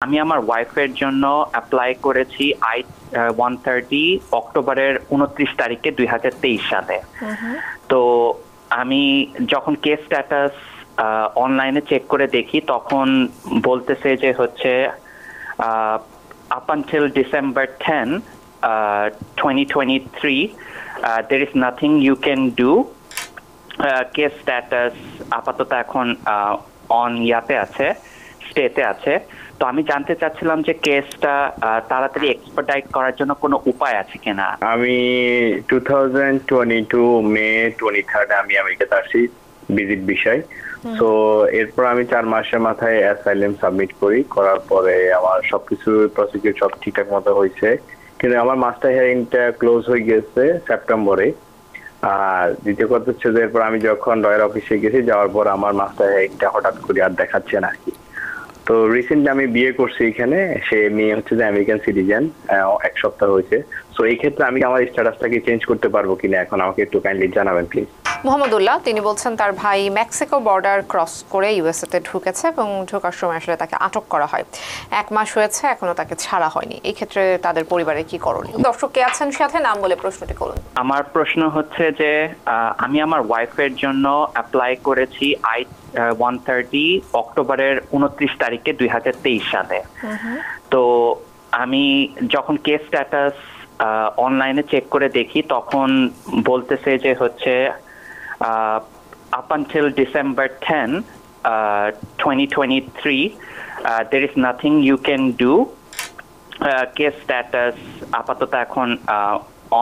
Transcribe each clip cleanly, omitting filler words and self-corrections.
আমি আমার ওয়াইফের জন্য অ্যাপ্লাই করেছি I-130 অক্টোবরের 29 তারিখে 2023 সালে। তো আমি যখন কেস স্ট্যাটাস অনলাইনে চেক করে দেখি তখন বলতেছে যে হচ্ছে up until December 10, 2023 there is nothing you can do. Case status আপাতত এখন অন ইয়াতে আছে, স্টেতে আছে। তো আমি জানতে চাচ্ছিলাম যে কেসটা তাড়াতাড়ি এক্সপার্টাইট করার জন্য কোনো উপায় আছে কিনা। আমি 2022 মে 23 আমি আমেরিকাতে আসি ভিজিট বিষয়। সো এরপর আমি 4 মাসের মাথায় অ্যাসাইলাম সাবমিট করার পরে আমার সবকিছু প্রসিকিউর সব ঠিকঠাক মতো হয়েছে, কিন্তু আমার মাস্টার হিয়ারিংটা ক্লোজ হয়ে গেছে সেপ্টেম্বরে। আর দ্বিতীয় কথা হচ্ছে যে এরপর আমি যখন লয়ার অফিসে গেছি, যাওয়ার পর আমার মাস্টার হিয়ারিংটা হঠাৎ করে আর দেখাচ্ছে না আর কি। তো রিসেন্টলি আমি বিয়ে করছি এখানে, সে মেয়ে হচ্ছে যে আমেরিকান সিটিজেন, 1 সপ্তাহ হয়েছে। সো এই ক্ষেত্রে আমি আমার স্ট্যাটাসটাকে চেঞ্জ করতে পারবো কিনা এখন আমাকে একটু কাইন্ডলি জানাবেন প্লিজ। মোহাম্মদুল্লাহ তিনি বলছেন তার ভাই মেক্সিকো বর্ডার ক্রস করে ইউএসএতে ঢুকেছে এবং ঢোকার সময় আসলে তাকে আটক করা হয়। 1 মাস হয়েছে, এখনো তাকে ছাড়া হয়নি। এই ক্ষেত্রে তাদের পরিবারে কি করণীয়? দর্শক কে আছেন সাথে, নাম বলে প্রশ্নটি করুন। আমার প্রশ্ন হচ্ছে যে আমি আমার ওয়াইফের জন্য অ্যাপ্লাই করেছি I-130 অক্টোবরের 29 তারিখে 2023 সালে। তো আমি যখন কেস স্ট্যাটাস অনলাইনে চেক করে দেখি তখন বলতেছে যে হচ্ছে up until December 10, 2023 there is nothing you can do. Case status আপাতত এখন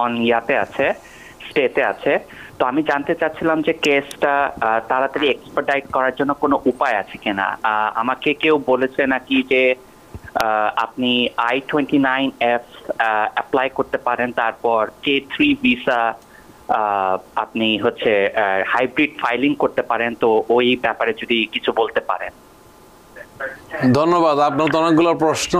অন ইয়াতে আছে, স্টেতে আছে। তো আমি জানতে চাচ্ছিলাম যে কেসটা তাড়াতাড়ি এক্সপার্টাইট করার জন্য কোনো উপায় আছে কিনা। আমাকে কেউ বলেছে নাকি যে আপনি I-29F অ্যাপ্লাই করতে পারেন, তারপর K3 ভিসা আপনি হচ্ছে হাইব্রিড ফাইলিং করতে পারেন। তো ওই ব্যাপারে যদি কিছু বলতে পারেন। ধন্যবাদ। আপনার তো অনেকগুলো প্রশ্ন,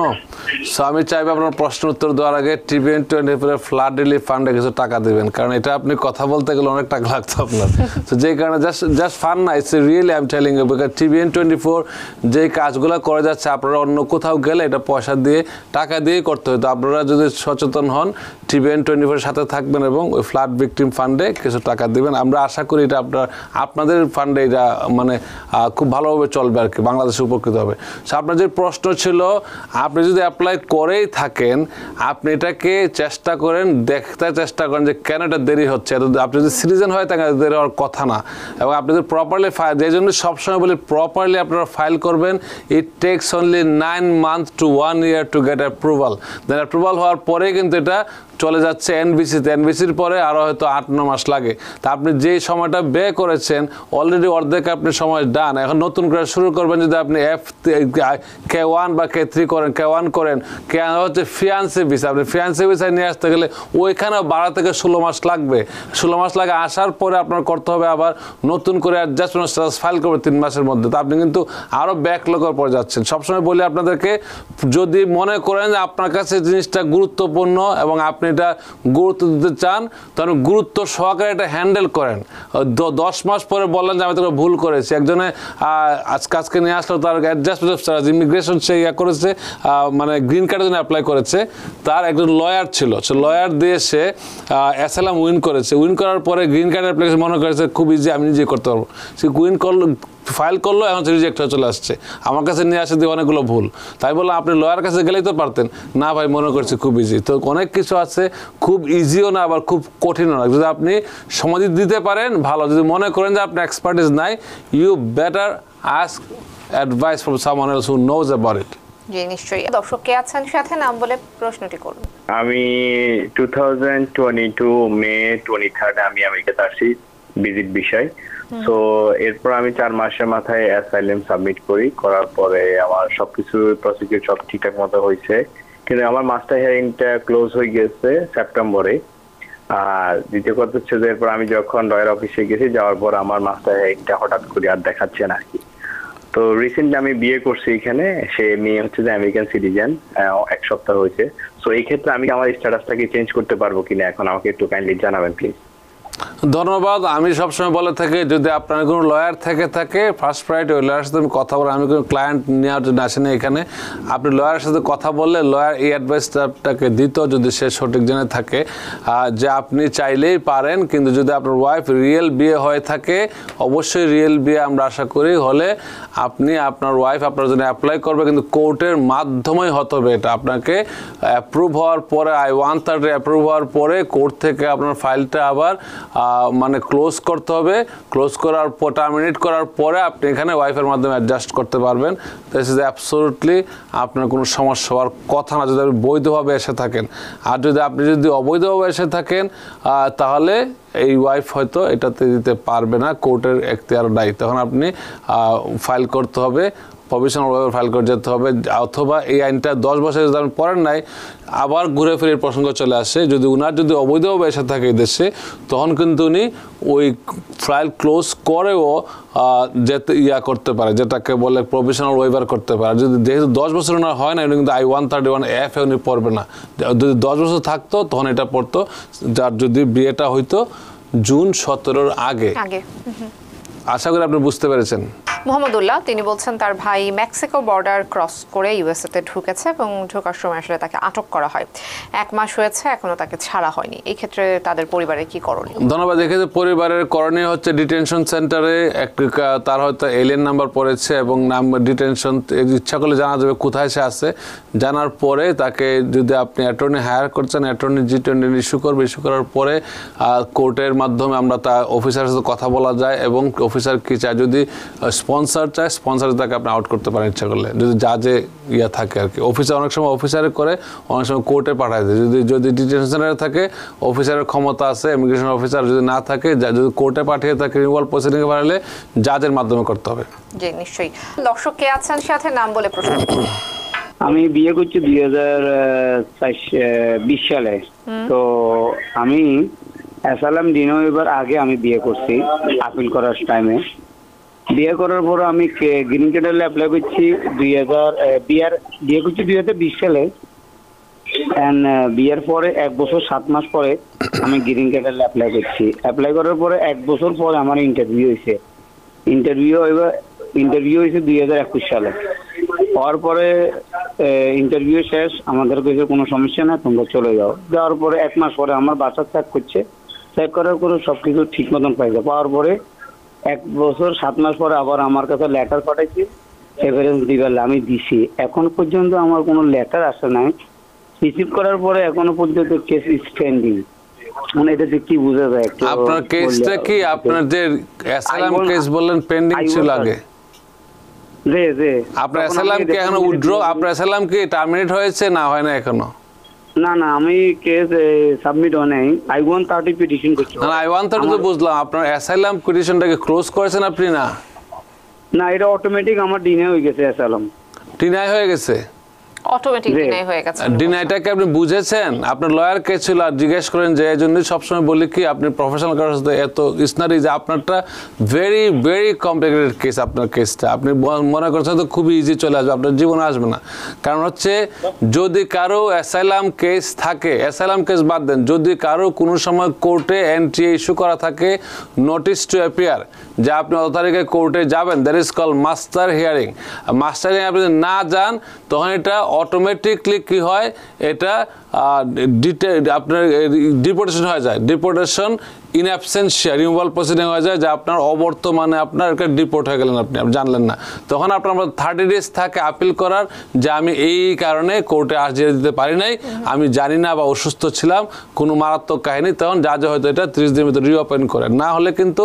আমি চাইবো আপনার প্রশ্ন উত্তর দেওয়ার আগে TBN24 ফ্লাড রিলিফ ফান্ডে কিছু টাকা দেবেন, কারণ এটা আপনি কথা বলতে গেলে অনেক টাকা লাগতো আপনার। তো যেই কারণে জাস্ট ফান না, it's really I am telling you, because TBN24 যে কাজগুলো করে যাচ্ছে আপনারা অন্য কোথাও গেলে এটা পয়সা দিয়ে টাকা দিয়ে করতে হতো। আপনারা যদি সচেতন হন TBN24 সাথে থাকবেন এবং ওই ফ্লাড ভিকটিম ফান্ডে কিছু টাকা দিবেন। আমরা আশা করি এটা আপনাদের ফান্ডে এটা মানে খুব ভালোভাবে চলবে আর কি, বাংলাদেশে উপকৃত হবে। আপনার যে প্রশ্ন ছিল, আপনি যদি অ্যাপ্লাই করেই থাকেন আপনি এটাকে চেষ্টা করেন, দেখতে চেষ্টা করেন যে কেন এটা দেরি হচ্ছে। আপনি যদি সিটিজেন হয়ে থাকেন দেরি হওয়ার কথা না, এবং আপনি যদি প্রপারলি ফাইল, যে জন্য সবসময় বলি প্রপারলি আপনারা ফাইল করবেন। It takes only 9 months to 1 year to get approval. Then approval হওয়ার পরে কিন্তু এটা চলে যাচ্ছে এনবিসিতে, এনবিসির পরে আরও হয়তো 8-9 মাস লাগে। তা আপনি যেই সময়টা ব্যয় করেছেন অলরেডি অর্ধেক আপনি সময় ডান, এখন নতুন করে শুরু করবেন। যদি আপনি K1 বা K3 করেন, K1 করেন, কে হচ্ছে ফিয়ান্সে ভিসা, আপনি ফিয়ান্সে ভিসা নিয়ে আসতে গেলে ওইখানেও 12 থেকে 16 মাস লাগবে। 16 মাস লাগে, আসার পরে আপনার করতে হবে আবার নতুন করে অ্যাডজাস্টমেন্ট স্ট্যাটাস ফাইল করবে 3 মাসের মধ্যে। তো আপনি কিন্তু আরও ব্যাকলগের পরে যাচ্ছেন। সবসময় বলি আপনাদেরকে, যদি মনে করেন যে আপনার কাছে জিনিসটা গুরুত্বপূর্ণ এবং আপনি এটা গুরুত্ব দিতে চান, তাহলে গুরুত্ব সহকারে এটা হ্যান্ডেল করেন। 10 মাস পরে বললেন যে আমি তোকে ভুল করেছি, একজনে আজকে নিয়ে আসলো তার অ্যাডজাস্টমেন্ট স্ট্যাটাস ইমিগ্রেশন সে ইয়া করেছে, মানে গ্রিন কার্ডের জন্য অ্যাপ্লাই করেছে, তার একজন লয়ার ছিল, সে লয়ার দিয়ে সে অ্যাসাইলাম উইন করেছে। উইন করার পরে গ্রিন কার্ড অ্যাপ্লিকেশন মনে করেছে খুব ইজি, আমি নিজে করতে পারবো। সে উইন করলো, ফাইল করলো, এখন রিজেক্ট হয়ে চলে আসছে। আমার কাছে নিয়ে আসে দিয়ে অনেকগুলো ভুল। তাই বললাম আপনি লয়ার কাছে গেলেই তো পারতেন। না ভাই, মনে করছি খুব ইজি। তো অনেক কিছু আছে, খুব ইজিও না আবার খুব কঠিনও না। যদি আপনি সময় দিতে পারেন ভালো, যদি মনে করেন যে আপনার এক্সপার্টিস নাই, you better ask advice from someone else who knows about it. জি নিশ্চয়ই। দর্শক কে আছেন সাথে, নাম বলে প্রশ্নটি করুন। আমি 2022 মে 23 আমি আমেরিকাতে আসি ভিজিট বিষয়। সো এরপর আমি 4 মাসের মাথায় অ্যাসাইলাম সাবমিট করার পরে আমার সবকিছু প্রসিকিউর সব ঠিকঠাক মতো হয়েছে, কিন্তু আমার মাস্টার হিয়ারিংটা ক্লোজ হয়ে গেছে সেপ্টেম্বরে। আর দ্বিতীয় কথা হচ্ছে যে এরপর আমি যখন লয়ার অফিসে গেছি, যাওয়ার পর আমার মাস্টার হিয়ারিংটা হঠাৎ করে আর দেখাচ্ছে না আর কি। তো রিসেন্টলি আমি বিয়ে করছি এখানে, সে মেয়ে হচ্ছে যে আমেরিকান সিটিজেন, 1 সপ্তাহ হয়েছে। সো এই ক্ষেত্রে আমি আমার স্ট্যাটাসটাকে চেঞ্জ করতে পারবো কিনা এখন আমাকে একটু কাইন্ডলি জানাবেন প্লিজ। ধন্যবাদ। আমি সবসময় বলে থাকি যদি আপনার কোনো লয়ার থেকে থাকে ফার্স্ট প্রায়োরিটি ওই লয়ারের সাথে আমি কথা বলে, আমি কোনো ক্লায়েন্ট নেওয়ার জন্য আসিনি এখানে। আপনি লয়ারের সাথে কথা বললে লয়ার এই অ্যাডভাইসটাকে দিত যদি সে সঠিক জেনে থাকে যে আপনি চাইলেই পারেন, কিন্তু যদি আপনার ওয়াইফ রিয়েল বিয়ে হয়ে থাকে, অবশ্যই রিয়েল বিয়ে আমরা আশা করি হলে আপনি আপনার ওয়াইফ আপনার জন্য অ্যাপ্লাই করবে, কিন্তু কোর্টের মাধ্যমেই হতে হবে। এটা আপনাকে অ্যাপ্রুভ হওয়ার পরে I-130 অ্যাপ্রুভ হওয়ার পরে কোর্ট থেকে আপনার ফাইলটা আবার মানে ক্লোজ করতে হবে। ক্লোজ করার পর টার্মিনেট করার পরে আপনি এখানে ওয়াইফের মাধ্যমে অ্যাডজাস্ট করতে পারবেন। দিস ইজ অ্যাবসলিউটলি আপনার কোনো সমস্যা হওয়ার কথা না যদি আপনি বৈধভাবে এসে থাকেন। আর আপনি যদি অবৈধভাবে এসে থাকেন তাহলে এই ওয়াইফ হয়তো এটাতে দিতে পারবে না, কোর্টের এখতিয়ার নাই। তখন আপনি ফাইল করতে হবে, প্রভিশনাল ওয়েভার ফাইল করে যেতে হবে, অথবা এই আইনটা 10 বছর যদি আপনি পড়েন নাই আবার ঘুরে ফিরে প্রসঙ্গ চলে আসে। যদি উনার যদি অবৈধভাবে এসে থাকে এই দেশে, তখন কিন্তু উনি ওই ফাইল ক্লোজ করেও যেতে করতে পারে, যেটাকে বলে প্রভিশনাল ওয়েভার করতে পারে। যদি যেহেতু 10 বছর ওনার হয় না, উনি কিন্তু I-131F উনি পড়বে না। যদি 10 বছর থাকতো তখন এটা পড়তো, যার যদি বিয়েটা হইতো জুন 17-র আগে। আশা করি আপনি বুঝতে পেরেছেন। মোহাম্মদুল্লাহ তিনি বলছেন তার ভাই মেক্সিকো বর্ডার ক্রস করে ইউএসএতে ঢুকেছে এবং ঢোকার সময় আসলে তাকে আটক করা হয়। 1 মাস হয়েছে, এখনো তাকে ছাড়া হয়নি। এই ক্ষেত্রে তাদের পরিবারের কি করণীয়? ধন্যবাদ। এক্ষেত্রে পরিবারের করণীয় হচ্ছে ডিটেনশন সেন্টারে তার হয়তো এলিয়েন নাম্বার পড়েছে এবং ডিটেনশন ইচ্ছা করলে জানা যাবে কোথায় সে আছে। জানার পরে তাকে যদি আপনি অ্যাটর্নি হায়ার করছেন, অ্যাটর্নি G-20 ইস্যু করবে। ইস্যু করার পরে কোর্টের মাধ্যমে আমরা তা অফিসারের সাথে কথা বলা যায় এবং অফিসার কি চায়, যদি স্পন্সর চায় স্পন্সর তাকে আপনি আউট করতে পারেন ইচ্ছা করলে, যদি জাজে থাকে আর কি। অফিসার অনেক সময় অফিসারে করে, অনেক সময় কোর্টে পাঠায় দেয়। যদি ডিটেনশন সেন্টারে থাকে অফিসারের ক্ষমতা আছে, ইমিগ্রেশন অফিসার। যদি না থাকে, যদি কোর্টে পাঠিয়ে থাকে রিনিউয়াল প্রসিডিংয়ে পাঠালে জাজের মাধ্যমে করতে হবে। জি নিশ্চয়ই। দর্শক কে আছেন সাথে, নাম বলে প্রশ্ন। আমি বিয়ে করছি 2020 সালে। তো আমি অ্যাসাইলাম রিনিউয়াল আগে আমি বিয়ে করছি আপিল করার টাইমে। বিয়ে করার পর আমি গ্রিন কার্ডে অ্যাপ্লাই করছি বিয়ে করছি 2020 সালে। বিয়ের পরে 1 বছর 7 মাস পরে আমি গ্রিন কার্ডে অ্যাপ্লাই করছি। অ্যাপ্লাই করার পরে 1 বছর পরে আমার ইন্টারভিউ হয়েছে। ইন্টারভিউ হয়েছে 2021 সালে। হওয়ার পরে ইন্টারভিউ শেষ, আমাদের কাছে কোনো সমস্যা না, তোমরা চলে যাও। যাওয়ার পরে 1 মাস পরে আমার বাসা চেক করছে। চেক করার পরে সবকিছু ঠিক মতন পাইছে। পাওয়ার পরে 1 বছর 7 মাস পরে আবার আমার কাছে লেটার পাঠাইছি এভিডেন্স দিবার, আমি দিছি। এখন পর্যন্ত আমার কোনো লেটার আসে নাই। রিসিভ করার পরে এখনো পর্যন্ত কেস স্ট্যান্ডিং। মানে এটা যে কি বোঝা যায়? আপনার কেসটা কি, আপনার যে অ্যাসাইলাম কেস বললেন পেন্ডিং ছিল আগে, আপনার অ্যাসাইলাম কি এখনো উইথড্র, আপনার অ্যাসাইলাম কি টার্মিনেট হয়েছে না হয় না এখনো? না আমি কেস সাবমিট হয় নাই। I-130 পিটিশন করছি। না I-130 তো বুঝলাম, আপনার অ্যাসাইলাম পিটিশনটাকে ক্লোজ করেছেন আপনি? না এটা অটোমেটিক আমার ডিনাই হয়ে গেছে। অ্যাসাইলাম ডিনাই হয়ে গেছে, অটোমেটিক ডিনাই হয়ে গেছে। ডিনাইটাকে আপনি বুঝেছেন? আপনার লয়ার কে ছিল আর জিজ্ঞেস করেন যে এই জন্যই সবসময় বলি কি আপনি প্রফেশনাল কারোর সাথে এত ইসনারি যে আপনারটা ভেরি ভেরি কমপ্লিকেটেড কেস। আপনার কেসটা আপনি মনে করছেন তো খুবই ইজি চলে আসবে, আপনার জীবনে আসবে না। কারণ হচ্ছে যদি কারো অ্যাসাইলাম কেস থাকে, অ্যাসাইলাম কেস বাদ দেন, যদি কারো কোনো সময় কোর্টে এন্ট্রি ইস্যু করা থাকে নোটিস টু অ্যাপিয়ার যে আপনি অত তারিখে কোর্টে যাবেন, that is call master hearing. Master hearing আপনি না যান তখন এটা অটোমেটিকলি কি হয়, এটা আপনার ডিপোর্টেশন হয়ে যায়। Deportation in absentia removal proceeding হয়ে যায়, যে আপনার অবর্তমানে আপনার ডিপোর্ট হয়ে গেলেন, আপনি জানলেন না। তখন আপনার 30 ডেজ থাকে আপিল করার, যে আমি এই কারণে কোর্টে হাজিরা দিতে পারি নাই, আমি জানি না বা অসুস্থ ছিলাম, কোনো মারাত্মক কাহিনী। তখন জাজে হয়তো এটা 30 দিনের ভিতরে রিওপেন করে, না হলে কিন্তু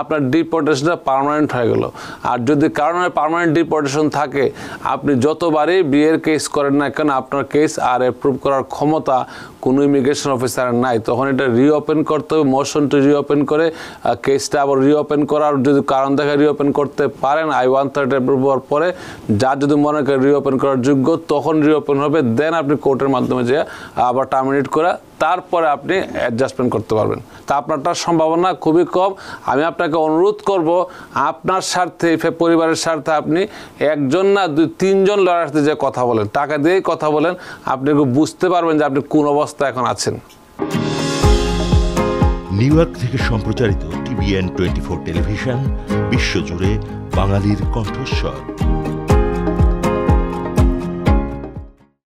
আপনার ডিপোর্টেশনটা পার্মানেন্ট হয়ে গেল। আর যদি কারণে পার্মানেন্ট ডিপোর্টেশন থাকে, আপনি যতবারই বিয়ের কেস করেন না কেন, আপনার কেস আর অ্যাপ্রুভ করার ক্ষমতা কোনো ইমিগ্রেশন অফিসারের নাই। তখন এটা রিওপেন করতে হবে, মোশন টু রিওপেন করে কেসটা আবার রিওপেন করার যদি কারণ দেখে রিওপেন করতে পারেন I-130 অ্যাপ্রুভ হওয়ার পরে, যার যদি মনে করে রিওপেন করার যোগ্য তখন রিওপেন হবে। দেন আপনি কোর্টের মাধ্যমে যে আবার টার্মিনেট করা, তারপরে আপনি অ্যাডজাস্টমেন্ট করতে পারবেন। তা আপনারটার সম্ভাবনা খুবই কম। আমি আপনাকে অনুরোধ করব আপনার স্বার্থে, পরিবারের স্বার্থে আপনি 1 জন না 2-3 জন লয়ারের সাথে যে কথা বলেন, টাকা দিয়েই কথা বলেন, আপনি বুঝতে পারবেন যে আপনি কোন অবস্থায় এখন আছেন। নিউ ইয়র্ক থেকে সম্প্রচারিত TVN 24 টেলিভিশন, বিশ্বজুড়ে বাঙালির কণ্ঠস্বর।